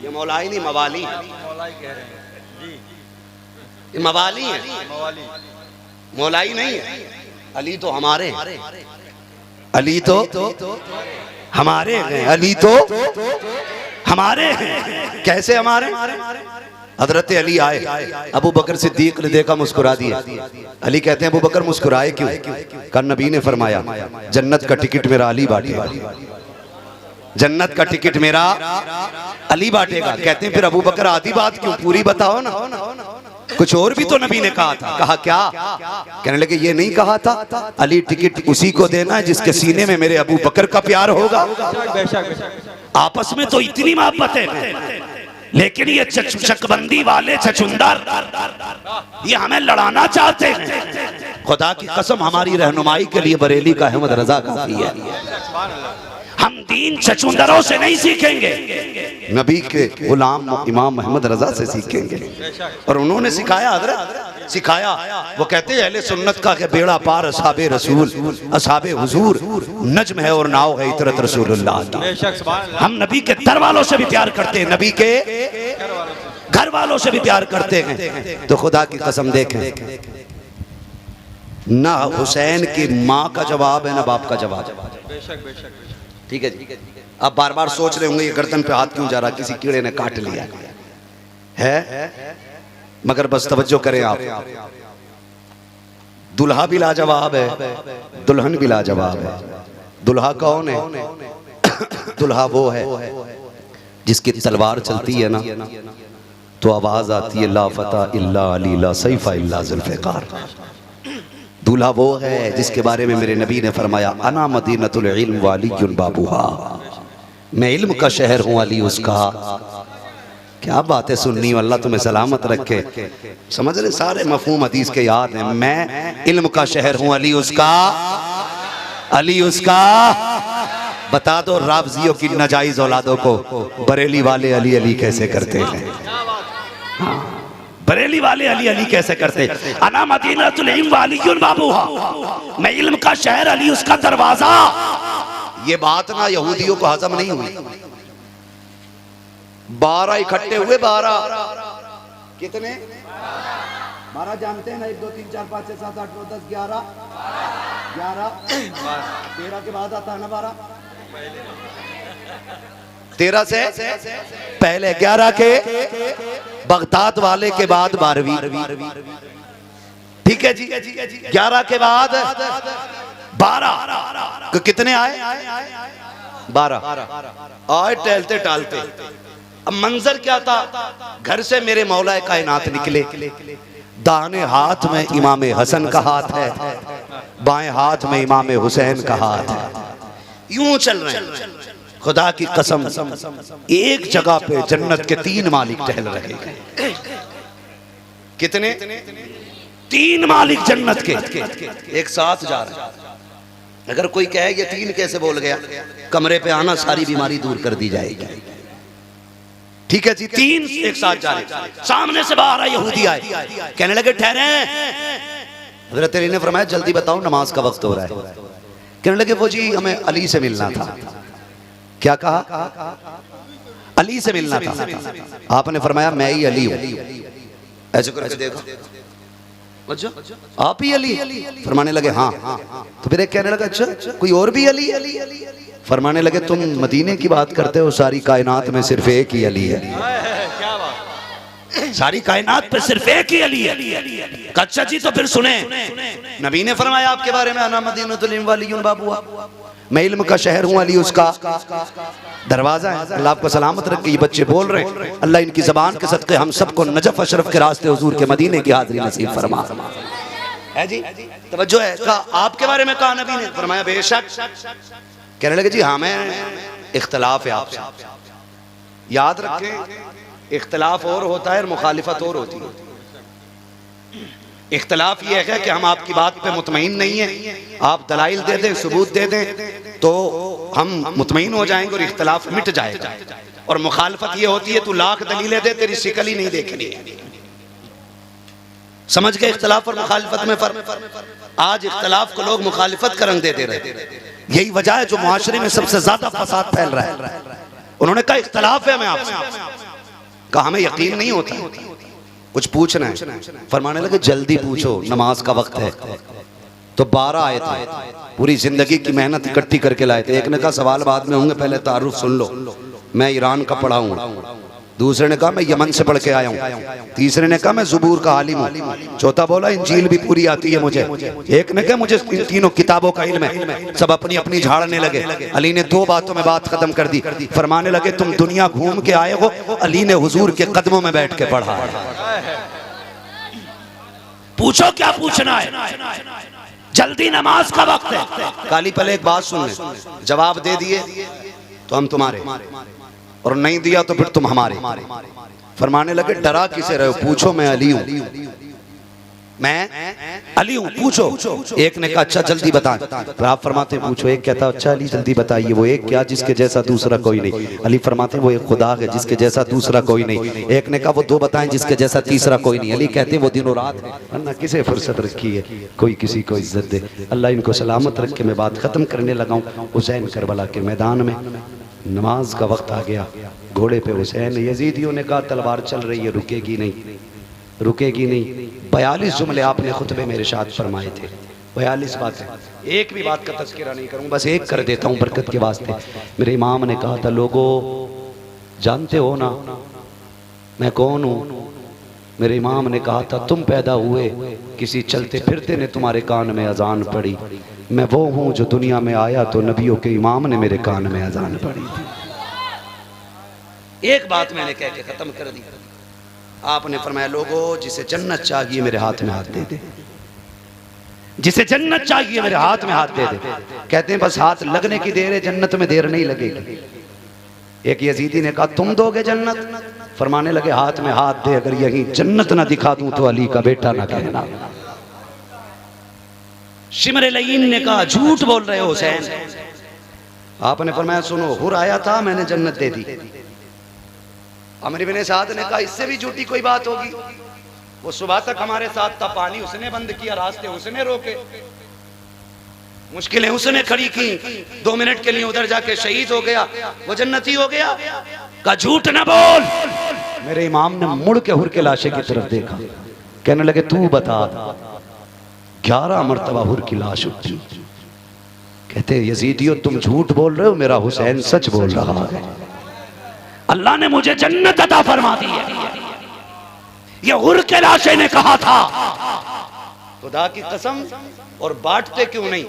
ये मौलाई नहीं, मवाली। ये मवाली है, मौलाई नहीं है। अली तो हमारे, अली तो हमारे हैं, अली तो हमारे हैं। कैसे हमारे? हजरत अली आए, अबू बकर सिद्दीक ने देखा, मुस्कुरा दिया। अली कहते हैं अबू बकर मुस्कुराए क्यों? कल नबी ने फरमाया जन्नत का टिकट मेरा अली बांटेगा, जन्नत का टिकट मेरा अली बांटेगा। कहते हैं फिर अबू बकर आधी बात क्यों, पूरी बताओ ना। कुछ और भी तो नबी ने कहा था। कहा क्या? कहने लगे ये नहीं कहा था अली टिकट उसी को देना है जिसके सीने में मेरे अबू बकर का प्यार होगा। आपस में तो इतनी मोहब्बत है, लेकिन ये चकबंदी वाले छछुंदर ये हमें लड़ाना चाहते हैं। खुदा की कसम हमारी रहनुमाई के लिए बरेली का अहमद रजा काफी है। हम दीन छछुंदरों से नहीं सीखेंगे, नबी के गुलाम इमाम मोहम्मद रजा से सीखेंगे। और उन्होंने सिखाया, हजरत सिखाया। वो कहते हैं अहले सुन्नत का के बेड़ा पार असहाबे रसूल, असहाबे हुजूर नज्म है और नाव है इतरत रसूलुल्लाह। हम नबी के दर वालों से भी प्यार करते हैं, नबी के घर वालों से भी प्यार करते हैं। तो खुदा की कसम देखें, ना हुसैन की माँ का जवाब है ना बाप का जवाब। ठीक है जी। आप बार बार सोच रहे होंगे ये गर्दन पे हाथ क्यों जा रहा, किसी कीड़े ने काट लिया है। मगर बस तवज्जो करें आप, दुल्हा भी लाजवाब है, दुल्हन भी लाजवाब है। दुल्हा कौन है? दुल्हा वो है जिसकी तलवार चलती है ना तो आवाज आती है ला फता इल्ला अली ला सैफा इल्ला जुल्फ़िकार। दूल्हा वो है जिसके बारे में मेरे नबी ने फरमाया अना मदीनतुल इल्म वालियुन बाबूहा, मैं इल्म का शहर हूँ, अली उसका। क्या बात है सुन्नी, अल्लाह तुम्हें सलामत रखे। समझ रहे, सारे मफहूम हदीस के याद हैं। मैं इल्म का शहर हूँ, अली उसका, अली उसका। बता दो रावजियों की नाजायज औलादों को बरेली वाले अली अली कैसे करते हैं। हाँ, बरेली वाले अली अली कैसे करते? अना मदीनतुल इल्म वालियुन बाबूहा, मैं इल्म का शहर, अली उसका दरवाजा। ये बात ना यहूदियों को हजम नहीं हुई। 12 इकट्ठे हुए, 12 कितने? 12 जानते हैं ना, 1 2 3 4 5 6 7 8 9 10 11 13 के बाद आता है ना 12। 13 से पहले 11 के बगदाद वाले के बाद 12वीं। ठीक है जी। 11 के बाद 12 कितने आए? 12 आए टहलते टालते। अब मंजर क्या था? घर से मेरे मौला कायनात निकले, दाहिने हाथ में इमाम हसन का हाथ है, बाएं हाथ में इमाम हुसैन का हाथ है। यूं चल रहे हैं। खुदा की कसम एक जगह पे जन्नत के 3 मालिक टहल रहे हैं। कितने? 3 मालिक जन्नत के एक साथ जा रहे हैं। अगर कोई कहे ये 3 कैसे बोल गया, कमरे पे आना, सारी बीमारी दूर कर दी जाएगी। ठीक है जी, 3 एक साथ जा रहे। सामने से 12 यहूदी आए, कहने लगे ठहरे। हज़रत अली ने फरमाया जल्दी बताओ नमाज का वक्त हो रहा है। कहने लगे वो जी हमें अली से मिलना था। क्या कहा? अली से मिलना था। आपने फरमाया मैं ही अली हूं। ऐसे करके देखो, आप ही अली? फरमाने लगे हाँ। तो फिर एक कहने लगा अच्छा कोई और भी अली? फरमाने लगे तुम मदीने की बात करते हो, सारी कायनात में सिर्फ एक ही अली है। सारी कायनात पे सिर्फ एक ही अली है। अच्छा जी तो फिर सुने, नबी ने फरमाया आपके बारे में अना मदीनतुल इल्म वालियुन बाबूहा, मैं इल्म का शहर हूँ, अली उसका दरवाजा है। अल्लाह आपको सलामत रखे। ये बच्चे बोल रहे हैं, अल्लाह इनकी जबान के सदक़े हम सबको नजफ अशरफ के रास्ते हुजूर के मदीने की हाज़िरी नसीब फरमा। है जी, तवज्जो है। कहा आपके बारे में कहा नबी ने? फरमाया बेशक। कहने लगे जी हाँ मैं इख्तलाफ है आपसे। याद रखें इख्तलाफ और होता है और मुखालिफत और होती है। इख्तलाफ ये है कि हम आपकी बात पे मुतमईन नहीं है, आप दलाइल दे दें, सबूत दे दें तो हम मुतमईन हो जाएंगे और इख्तलाफ मिट जाएगा। और मुखालफत ये होती है तू लाख दलीलें दे, तेरी शिकल ही नहीं देखनी। समझ गए इख्तलाफ और मुखालफत में फर्क। आज इख्तलाफ को लोग मुखालफत का रंग देते रहे, यही वजह है जो मुआशरे में सबसे ज्यादा फसाद फैल रहा है। उन्होंने कहा इख्तलाफ है, मैं आपसे कहा हमें यकीन नहीं होता, कुछ पूछना है। फरमाने लगे जल्दी पूछो, नमाज का वक्त है। तो 12 आए थे, पूरी जिंदगी की मेहनत इकट्ठी करके लाए थे। एक ने कहा सवाल बाद में होंगे, पहले तारुफ सुन लो, मैं ईरान का पढ़ा हूँ। दूसरे ने कहा मैं यमन से पढ़ के आया हूँ। तीसरे ने कहा मैं ज़ुबूर का आलिम हूँ। चौथा बोला इंजील भी पूरी आती है मुझे। एक ने कहा मुझे इन तीनों किताबों का इल्म है। सब अपनी अपनी झाड़ने लगे। अली ने 2 बातों में बात खत्म कर दी। फरमाने लगे तुम दुनिया घूम के आए हो, अली ने हुजूर के कदमों में बैठ के पढ़ा। पूछो क्या पूछना है, जल्दी नमाज का वक्त है। काली पहले एक बात सुन ले, जवाब दे दिए तो हम तुम्हारे, और नहीं दिया तो फिर तुम हमारे। फरमाने लगे डरा किसे रहे हो, पूछो मैं अली हूं, मैं अली हूं, पूछो। एक ने कहा अच्छा जल्दी बता। तो आप फरमाते पूछो। एक कहता अच्छा अली जल्दी बताइए, वो एक क्या जिसके जैसा दूसरा कोई नहीं। अली फरमाते वो एक खुदा है जिसके जैसा दूसरा कोई नहीं। एक ने कहा वो 2 बताएं जिसके जैसा तीसरा कोई नहीं। अली कहते वो दिनों रात है, वरना किसे फुर्सत रखी है, कोई किसी को इज्जत दे। अल्लाह इनको सलामत रख के मैं बात खत्म करने लगा हूँ। हुसैन करबला के मैदान में नमाज का वक्त आ गया, घोड़े पे हुसैन। यजीदियों ने कहा तलवार चल रही है, रुकेगी नहीं, रुकेगी नहीं। 42 जुमले आपने खुतबे में इरशाद फरमाए थे, 42 बातें। एक भी बात का तज़किरा नहीं करूँ, बस एक कर देता हूँ बरकत के वास्ते। मेरे इमाम ने कहा था लोगों जानते हो ना मैं कौन हूँ। मेरे इमाम ने कहा था तुम पैदा हुए, किसी चलते फिरते ने तुम्हारे कान में अजान पड़ी। मैं वो हूँ जो दुनिया में आया तो नबियों के इमाम ने मेरे कान में अजान पड़ी थी। एक बात मैंने कह के खत्म कर दी। आपने फरमाया लोगों जिसे जन्नत चाहिए मेरे हाथ में हाथ दे दे, जिसे जन्नत चाहिए मेरे हाथ में हाथ दे दे। कहते हैं बस हाथ लगने की देर है, जन्नत में देर नहीं लगेगी। एक यजीदी ने कहा तुम दोगे जन्नत? फरमाने लगे हाथ में हाथ दे, अगर यही जन्नत ना दिखा दूं तो अली का बेटा ना कहना। शिमर लईन ने कहा झूठ बोल रहे हो हुसैन। आपने फरमाया सुनो हुर आया था मैंने जन्नत दे दी। अमर इब्न साद ने कहा इससे भी झूठी कोई बात होगी, वो सुबह तक हमारे साथ था, पानी उसने बंद किया, रास्ते उसने रोके, मुश्किलें उसने खड़ी की, 2 मिनट के लिए उधर जाके शहीद हो गया, वो जन्नती हो गया। का झूठ ना बोल। मेरे इमाम ने मुड़ के हुर के लाशे की तरफ देखा, कहने लगे तू बता। 11 मरतबा हुर की लाश उठी। कहते यजीदियो तुम झूठ बोल रहे हो, मेरा हुसैन सच बोल रहा है। अल्लाह ने मुझे जन्नत अता फरमा दी है, ये हुर के लाशे ने कहा था। खुदा की कसम। और बांटते क्यों नहीं?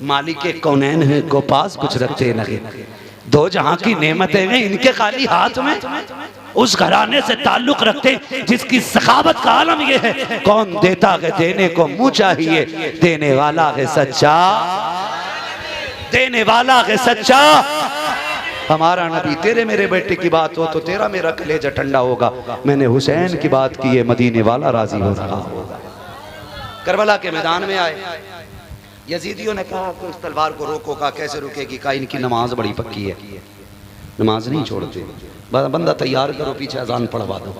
मालिके कौनैन है को पास कुछ रखते नहीं, 2 जहां की नेमतें हैं इनके खाली हाथ में। उस घराने से ताल्लुक रखते जिसकी सखावत का आलम यह है, कौन देता है देने को मुंह चाहिए, देने वाला है सच्चा, देने वाला है सच्चा। हमारा नबी तेरे मेरे बेटे की बात हो तो तेरा मेरा कलेजा ठंडा होगा। मैंने हुसैन की बात की है, मदीने वाला राजी हो रहा होगा। करबला के मैदान में आए, यजीदियों ने कहा कि उस तलवार को रोको। का कैसे रुकेगी? का इनकी नमाज बड़ी पक्की है, नमाज नहीं छोड़ते। बंदा तैयार करो, पीछे अजान पढ़वा दो।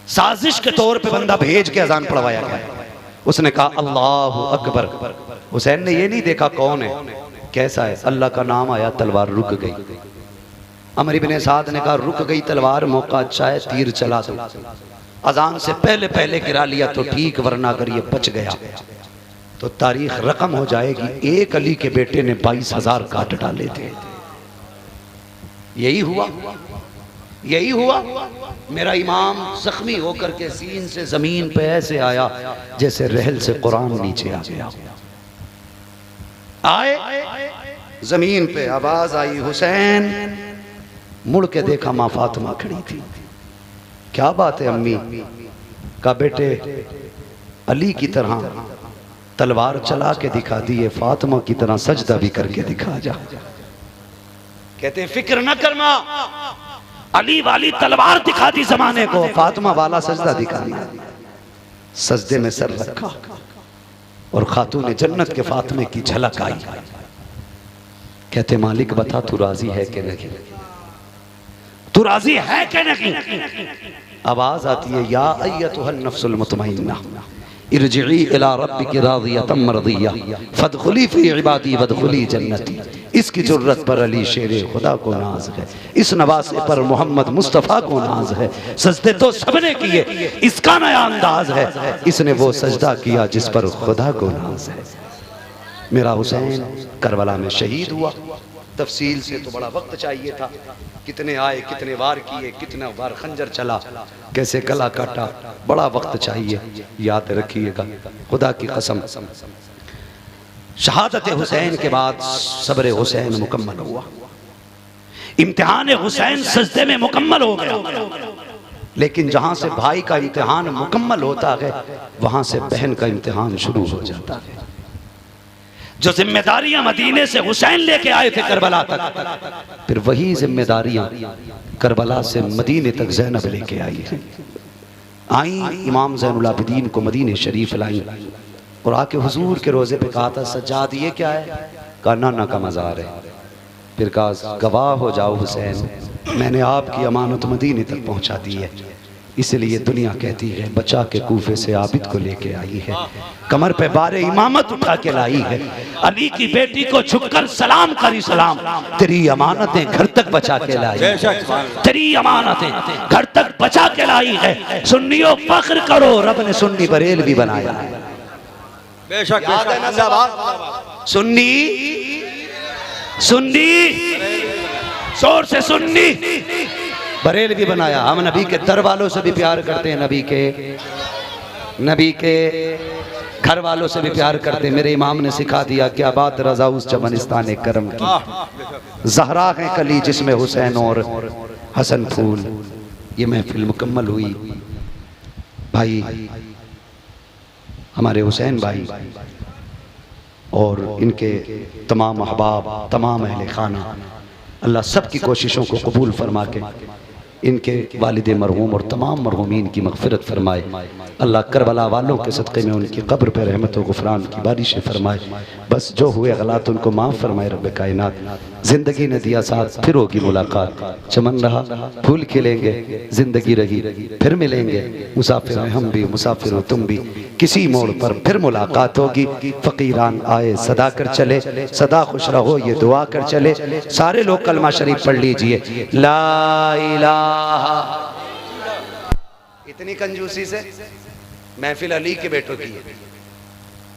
साजिश के तौर पे बंदा भेज के अजान पढ़वाया गया। उसने कहा अल्लाहु अकबर। हुसैन ने ये नहीं देखा कौन है कैसा है, अल्लाह का नाम आया, तलवार रुक गई। अमर इब्न साद ने कहा रुक गई तलवार, मौका अच्छा है, तीर चला दो। अजान से पहले पहले गिरा लिया तो ठीक, वरना अगर ये बच गया तो तारीख रकम हो जाएगी। एक अली के बेटे ने 22,000 काट डाले थे। यही हुआ, यही हुआ। मेरा इमाम जख्मी होकर के सीन से जमीन पे ऐसे आया जैसे रहल से कुरान नीचे आ गया। आए जमीन पे, आवाज आई हुसैन। मुड़ के देखा माँ फातिमा खड़ी थी। क्या बात है अम्मी? का बेटे अली की तरह तलवार चला के दिखा दी है, फातिमा की तरह सजदा भी करके दिखा जा। कहते फिक्र न कर मां, अली वाली तलवार दिखा दी जमाने को, फातिमा वाला सजदा दिखाना। सजदे में सर रखा और खातून जन्नत के फातिमे की झलक आई। कहते मालिक बता तू राजी है कि नहीं, तू राजी है कि नहीं। आवाज आती है या अय्यतुहन नफ्सुल मुतमइन्ना इरजिई इला रब्बिकी रादियतम मरदिया फदखुली फी इबादी वदखुली जन्नती। इसकी जुर्रत पर अली शेरे खुदा को नाज है, इस नवासे पर मोहम्मद मुस्तफ़ा को नाज है। सजदे तो सबने किए, इसका नया अंदाज है, इसने वो सजदा किया जिस पर खुदा को नाज है। मेरा हुसैन करबला में शहीद हुआ। तफसील से तो बड़ा वक्त चाहिए था, कितने आए, कितने वार किए, कितना बार खंजर चला, कैसे गला काटा, बड़ा वक्त चाहिए। याद रखिएगा खुदा की कसम, शहादत हुसैन के बाद सब्र हुसैन मुकम्मल हुआ। इम्तिहान हुसैन सजदे में मुकम्मल हो गया। लेकिन जहां से भाई का इम्तिहान मुकम्मल होता है वहां से बहन का इम्तिहान शुरू हो जाता है। जो जिम्मेदारियां मदीने से हुसैन लेके आए थे करबला तक, फिर वही जिम्मेदारियां करबला से मदीने तक ज़ैनब लेके आई है। आई इमाम ज़ैनुल आबिदीन को मदीने शरीफ लाई और आके हुजूर के रोजे पे कहा था सज्जाद ये क्या है? कहा नाना का मज़ार है। फिर कहा गवाह हो जाओ हुसैन, मैंने आपकी अमानत मदीने तक पहुंचा दी है। इसलिए दुनिया कहती है बचा के कूफे से आबिद को लेके आई है, कमर पे बारे इमामत उठा के लाई है। अली की बेटी को झुककर सलाम करी सलाम, तेरी अमानतें घर तक बचा के लाई, तेरी अमानतें घर तक बचा के लाई है। सुन्नियों फख्र करो, रब ने सुन्नी बरेल भी बनाया है। बेशक सुन्नी सुन्नी जोर से सुन्नी बरेल भी बनाया। हम नबी के दर वालों से भी प्यार करते हैं, नबी के घर वालों से भी प्यार करते हैं। मेरे इमाम ने सिखा दिया क्या बात रजा उस चमनिस्तान करम की, ज़हरा है कली जिसमें हुसैन और हसन फूल। ये महफिल मुकम्मल हुई। भाई हमारे हुसैन भाई और इनके तमाम अहबाब, तमाम अहले खाना, अल्लाह सब की कोशिशों को कबूल फरमा के इनके वालिद मरहूम और तमाम मरहूमीन की मग़फ़िरत फरमाए। अल्लाह करबला वालों के सदक़े में उनकी कब्र पर रहमत व गुफ़रान की बारिशें फरमाए। बस जो हुए गलत उनको माफ़ फरमाए रब्बे कायनात। ज़िंदगी ने दिया साथ, फिर होगी मुलाकात। चमन रहा फूल खिलेंगे, ज़िंदगी रही फिर मिलेंगे। मुसाफिर हैं हम भी, मुसाफिर हो तुम भी, किसी मोड़ पर फिर मुलाकात होगी। फ़कीरान आए सदा कर चले, सदा खुश रहो ये दुआ कर चले। सारे लोग कलमा शरीफ पढ़ लीजिए, ला इलाहा। इतनी कंजूसी से महफिल अली के बेटों की है।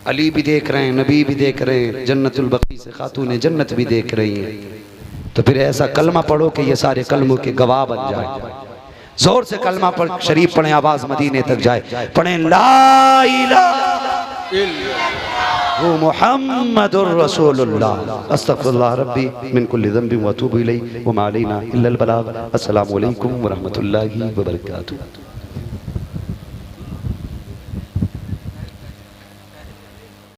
अली भी देख रहे हैं, नबी भी देख रहे हैं, जन्नतुल बकी से खातून जन्नत भी देख रही हैं। तो फिर ऐसा कलमा पढ़ो कि ये सारे कलमों के गवाह बन जाए। जोर से कलमा पढ़ शरीफ पढ़ें, आवाज मदीने तक जाए। पढ़ें ला इलाहा मुहम्मदुर रसूलुल्लाह अस्तगफिरुल्लाह रब्बी मिन कुल्लि ज़ंबि व अतूबु इलैहि व मा अलैना इल्लल बलाग। अस्सलामु अलैकुम व रहमतुल्लाहि व बरकातुहू।